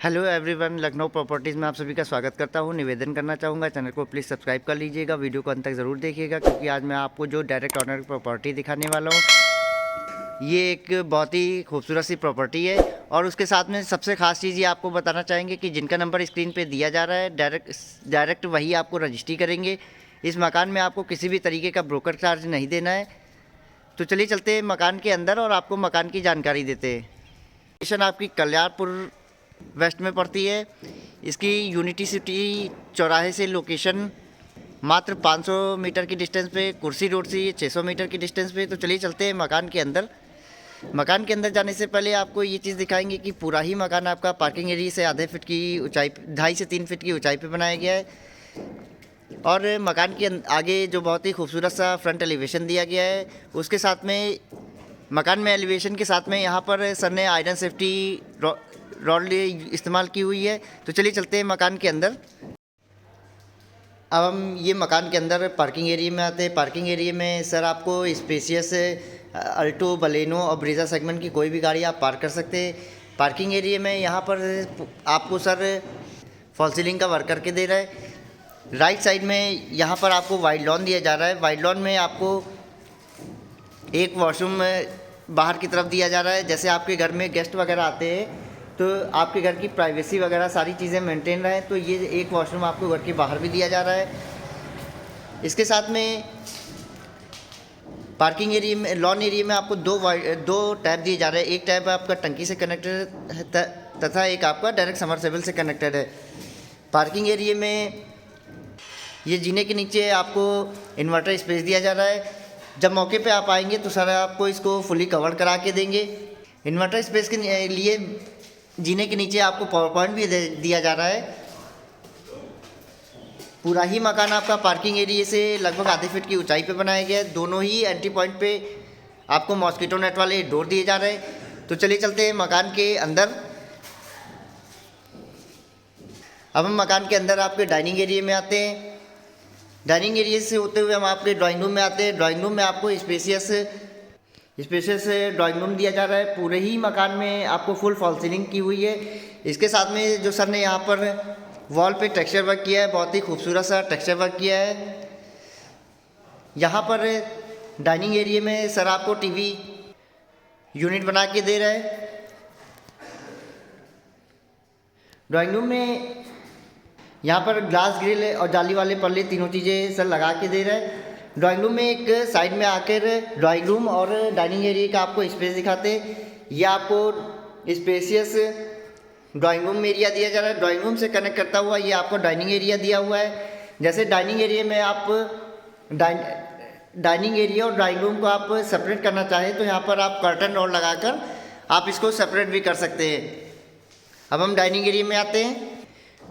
Hello everyone, Lucknow properties में आप सभी का स्वागत करता हूं। निवेदन करना चाहूँगा, चैनल को प्लीज़ सब्सक्राइब कर लीजिएगा, वीडियो को अंत तक ज़रूर देखिएगा क्योंकि आज मैं आपको जो डायरेक्ट ऑनर की प्रॉपर्टी दिखाने वाला हूं, ये एक बहुत ही खूबसूरत सी प्रॉपर्टी है। और उसके साथ में सबसे खास चीज़ ये आपको बताना चाहेंगे कि जिनका नंबर स्क्रीन पर दिया जा रहा है डायरेक्ट वही आपको रजिस्ट्री करेंगे। इस मकान में आपको किसी भी तरीके का ब्रोकर चार्ज नहीं देना है। तो चलिए चलते हैं मकान के अंदर और आपको मकान की जानकारी देते हैं। लोकेशन आपकी कल्याणपुर वेस्ट में पड़ती है। इसकी यूनिटी सिटी चौराहे से लोकेशन मात्र 500 मीटर की डिस्टेंस पे, कुर्सी रोड से 600 मीटर की डिस्टेंस पे। तो चलिए चलते हैं मकान के अंदर। मकान के अंदर जाने से पहले आपको ये चीज़ दिखाएंगे कि पूरा ही मकान आपका पार्किंग एरिया से आधे फीट की ऊंचाई, 2.5 से 3 फीट की ऊंचाई पे बनाया गया है। और मकान के आगे जो बहुत ही खूबसूरत सा फ्रंट एलिवेशन दिया गया है, उसके साथ में मकान में एलिवेशन के साथ में यहाँ पर सर ने आयरन सेफ्टी रॉड इस्तेमाल की हुई है। तो चलिए चलते हैं मकान के अंदर। अब हम ये मकान के अंदर पार्किंग एरिया में आते हैं। पार्किंग एरिया में सर आपको स्पेशियस अल्टो, बलेनो और ब्रीजा सेगमेंट की कोई भी गाड़ी आप पार्क कर सकते हैं। पार्किंग एरिया में यहाँ पर आपको सर फॉल सीलिंग का वर्क करके दे रहा है। राइट साइड में यहाँ पर आपको वाइड लॉन दिया जा रहा है। वाइड लॉन में आपको एक वॉशरूम बाहर की तरफ दिया जा रहा है। जैसे आपके घर में गेस्ट वगैरह आते हैं तो आपके घर की प्राइवेसी वगैरह सारी चीज़ें मेंटेन रहे, तो ये एक वॉशरूम आपको घर के बाहर भी दिया जा रहा है। इसके साथ में पार्किंग एरिया में, लॉन एरिया में आपको दो टैप दिए जा रहे हैं। एक टैप आपका टंकी से कनेक्टेड है तथा एक आपका डायरेक्ट समरसेबल से कनेक्टेड है। पार्किंग एरिया में ये जीने के नीचे आपको इन्वर्टर स्पेस दिया जा रहा है। जब मौके पे आप आएंगे तो सर आपको इसको फुली कवर करा के देंगे। इन्वर्टर स्पेस के लिए जीने के नीचे आपको पावर पॉइंट भी दिया जा रहा है। पूरा ही मकान आपका पार्किंग एरिया से लगभग आधे फीट की ऊंचाई पे बनाया गया है। दोनों ही एंट्री पॉइंट पे आपको मॉस्किटो नेट वाले डोर दिए जा रहे हैं। तो चलिए चलते हैं मकान के अंदर। अब हम मकान के अंदर आपके डाइनिंग एरिया में आते हैं। डाइनिंग एरिया से होते हुए हम आपके ड्राइंग रूम में आते हैं। ड्राइंग रूम में आपको स्पेशियस ड्राइंग रूम दिया जा रहा है। पूरे ही मकान में आपको फुल फॉल सीलिंग की हुई है। इसके साथ में जो सर ने यहाँ पर वॉल पे टेक्सचर वर्क किया है, बहुत ही खूबसूरत सा टेक्सचर वर्क किया है। यहाँ पर डाइनिंग एरिया में सर आपको टीवी यूनिट बना के दे रहा है। ड्राइंग रूम में यहाँ पर ग्लास ग्रिल और जाली वाले पल्ले तीनों चीज़ें सर लगा के दे रहा है। ड्राइंग रूम में एक साइड में आकर ड्राइंग रूम और डाइनिंग एरिया का आपको स्पेस दिखाते हैं। यह आपको स्पेसियस ड्राइंग रूम एरिया दिया जा रहा है। ड्राइंग रूम से कनेक्ट करता हुआ ये आपको डाइनिंग एरिया दिया हुआ है। जैसे डाइनिंग एरिया में आप डाइनिंग एरिया और ड्राइंग रूम को आप सेपरेट करना चाहें तो यहाँ पर आप कर्टन रॉड लगाकर आप इसको सेपरेट भी कर सकते हैं। अब हम डाइनिंग एरिया में आते हैं।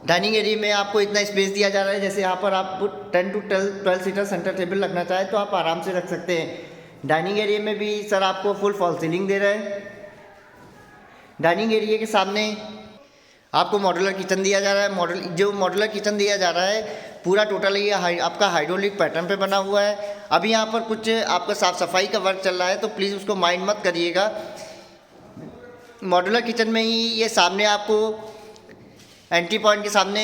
डाइनिंग एरिया में आपको इतना स्पेस दिया जा रहा है, जैसे यहाँ पर आप 10 to 12 सीटर सेंटर टेबल रखना चाहें तो आप आराम से रख सकते हैं। डाइनिंग एरिया में भी सर आपको फुल फॉल सीलिंग दे रहा है। डाइनिंग एरिया के सामने आपको मॉड्यूलर किचन दिया जा रहा है। जो मॉड्यूलर किचन दिया जा रहा है पूरा टोटल ये आपका हाइड्रोलिक पैटर्न पे बना हुआ है। अभी यहाँ पर कुछ आपका साफ़ सफाई का वर्क चल रहा है तो प्लीज़ उसको माइंड मत करिएगा। मॉड्यूलर किचन में ही ये सामने आपको एंट्री पॉइंट के सामने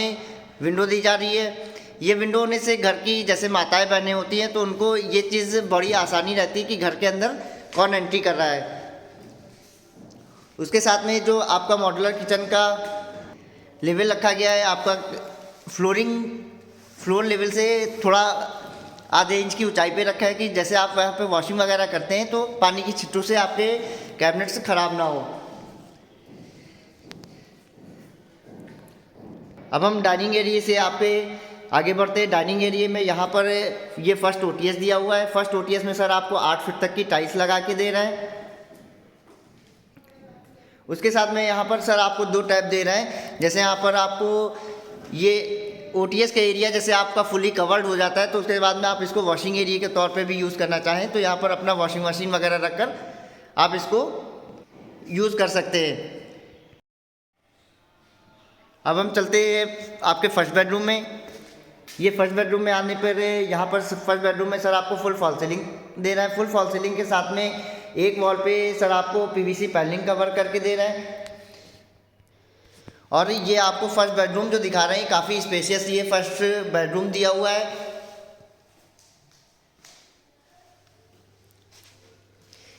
विंडो दी जा रही है। ये विंडो होने से घर की जैसे माताएं बहनें होती हैं तो उनको ये चीज़ बड़ी आसानी रहती है कि घर के अंदर कौन एंट्री कर रहा है। उसके साथ में जो आपका मॉड्यूलर किचन का लेवल रखा गया है, आपका फ्लोर लेवल से थोड़ा आधे इंच की ऊंचाई पे रखा है कि जैसे आप वहाँ पे वॉशिंग वगैरह करते हैं तो पानी की छिट्टों से आपके कैबिनेट्स खराब ना हो। अब हम डाइनिंग एरिया से आपके आगे बढ़ते हैं। डाइनिंग एरिया में यहाँ पर ये फर्स्ट ओटीएस दिया हुआ है। फर्स्ट ओटीएस में सर आपको 8 फीट तक की टाइल्स लगा के दे रहा है। उसके साथ में यहाँ पर सर आपको 2 टैप दे रहे हैं। जैसे यहाँ पर आपको ये ओटीएस का एरिया जैसे आपका फुली कवर्ड हो जाता है तो उसके बाद में आप इसको वॉशिंग एरिया के तौर पे भी यूज़ करना चाहें तो यहाँ पर अपना वॉशिंग मशीन वगैरह रखकर आप इसको यूज़ कर सकते हैं। अब हम चलते हैं आपके फर्स्ट बेडरूम में। ये फर्स्ट बेडरूम में आने पर यहाँ पर फर्स्ट बेडरूम में सर आपको फुल फॉल सीलिंग दे रहा है। फुल फॉल सीलिंग के साथ में एक वॉल पे सर आपको पीवीसी पैनलिंग का वर्क करके दे रहा है। और ये आपको फर्स्ट बेडरूम जो दिखा रहे हैं काफ़ी स्पेशियस ये फर्स्ट बेडरूम दिया हुआ है।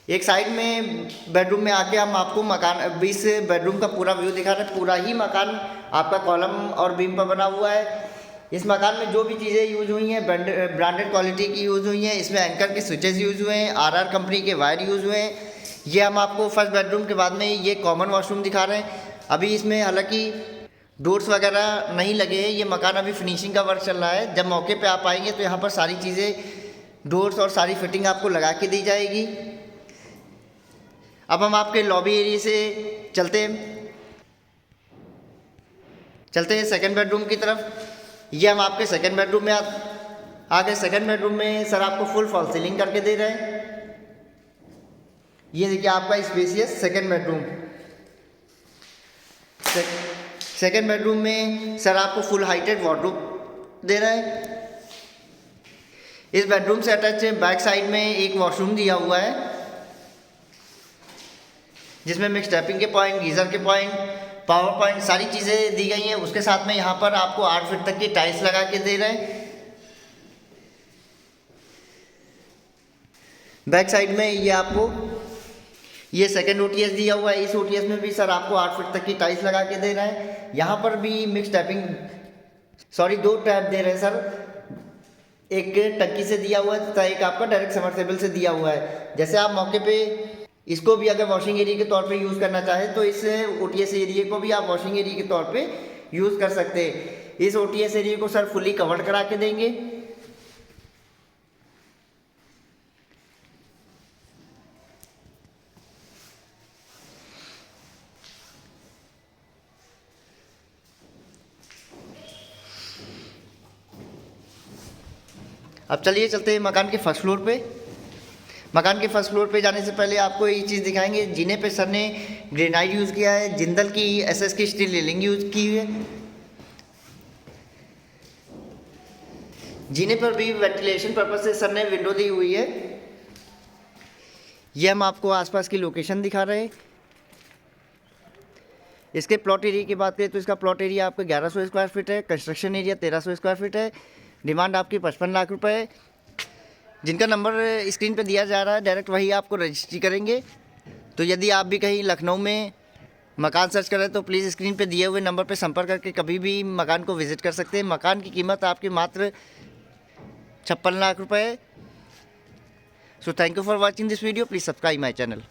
एक साइड में बेडरूम में आके हम आपको मकान इस बेडरूम का पूरा व्यू दिखा रहे हैं। पूरा ही मकान आपका कॉलम और बीम पर बना हुआ है। इस मकान में जो भी चीज़ें यूज़ हुई हैं ब्रांडेड क्वालिटी की यूज़ हुई हैं। इसमें एंकर के स्विचेस यूज़ हुए हैं, आरआर कंपनी के वायर यूज़ हुए हैं। ये हम आपको फर्स्ट बेडरूम के बाद में ये कॉमन वॉशरूम दिखा रहे हैं। अभी इसमें हालांकि डोर्स वगैरह नहीं लगे हैं। ये मकान अभी फिनिशिंग का वर्क चल रहा है। जब मौके पे आप आएंगे तो यहाँ पर सारी चीज़ें डोर्स और सारी फिटिंग आपको लगा के दी जाएगी। अब हम आपके लॉबी एरिया से चलते हैं सेकंड बेडरूम की तरफ। ये हम आपके सेकंड बेडरूम में आ गए। सेकंड बेडरूम में सर आपको फुल फॉल सीलिंग करके दे रहे हैं। ये देखिए आपका spacious second bedroom. Second bedroom में सर आपको फुल हाइटेड वार्डरोब दे रहा है। इस बेडरूम से अटैच बैक साइड में एक वॉशरूम दिया हुआ है जिसमें मिक्स टैपिंग के पॉइंट, गीज़र के पॉइंट, पावर पॉइंट सारी चीज़ें दी गई हैं। उसके साथ में यहाँ पर आपको 8 फीट तक की टाइल्स लगा के दे रहे हैं। बैक साइड में ये आपको ये सेकंड ओटीएस दिया हुआ है। इस ओटीएस में भी सर आपको 8 फीट तक की टाइल्स लगा के दे रहे हैं। यहाँ पर भी मिक्स टैपिंग 2 टैप दे रहे हैं सर। एक टंकी से दिया हुआ है तथा एक आपका डायरेक्ट समरसेबल से दिया हुआ है। जैसे आप मौके पे इसको भी अगर वॉशिंग एरिया के तौर पे यूज़ करना चाहें तो इस ओटीएस एरिया को भी आप वॉशिंग एरिया के तौर पे यूज़ कर सकते हैं। इस ओटीएस एरिया को सर फुली कवर्ड करा के देंगे। अब चलिए चलते हैं मकान के फर्स्ट फ्लोर पे। मकान के फर्स्ट फ्लोर पे जाने से पहले आपको ये चीज़ दिखाएंगे। जीने पे सर ने ग्रेनाइट यूज़ किया है, जिंदल की एसएस की स्टील रेलिंग यूज़ की है। जीने पर भी वेंटिलेशन पर्पज से सर ने विंडो दी हुई है। ये हम आपको आसपास की लोकेशन दिखा रहे हैं। इसके प्लॉट एरिया की बात करें तो इसका प्लॉट एरिया आपका 1100 स्क्वायर फीट है। कंस्ट्रक्शन एरिया 1300 स्क्वायर फीट है। डिमांड आपकी 55 लाख रुपए है। जिनका नंबर स्क्रीन पे दिया जा रहा है डायरेक्ट वही आपको रजिस्ट्री करेंगे। तो यदि आप भी कहीं लखनऊ में मकान सर्च करें तो प्लीज़ स्क्रीन पे दिए हुए नंबर पे संपर्क करके कभी भी मकान को विज़िट कर सकते हैं। मकान की कीमत आपकी मात्र 56 लाख रुपए है। So thank you for watching this video. Please subscribe my channel.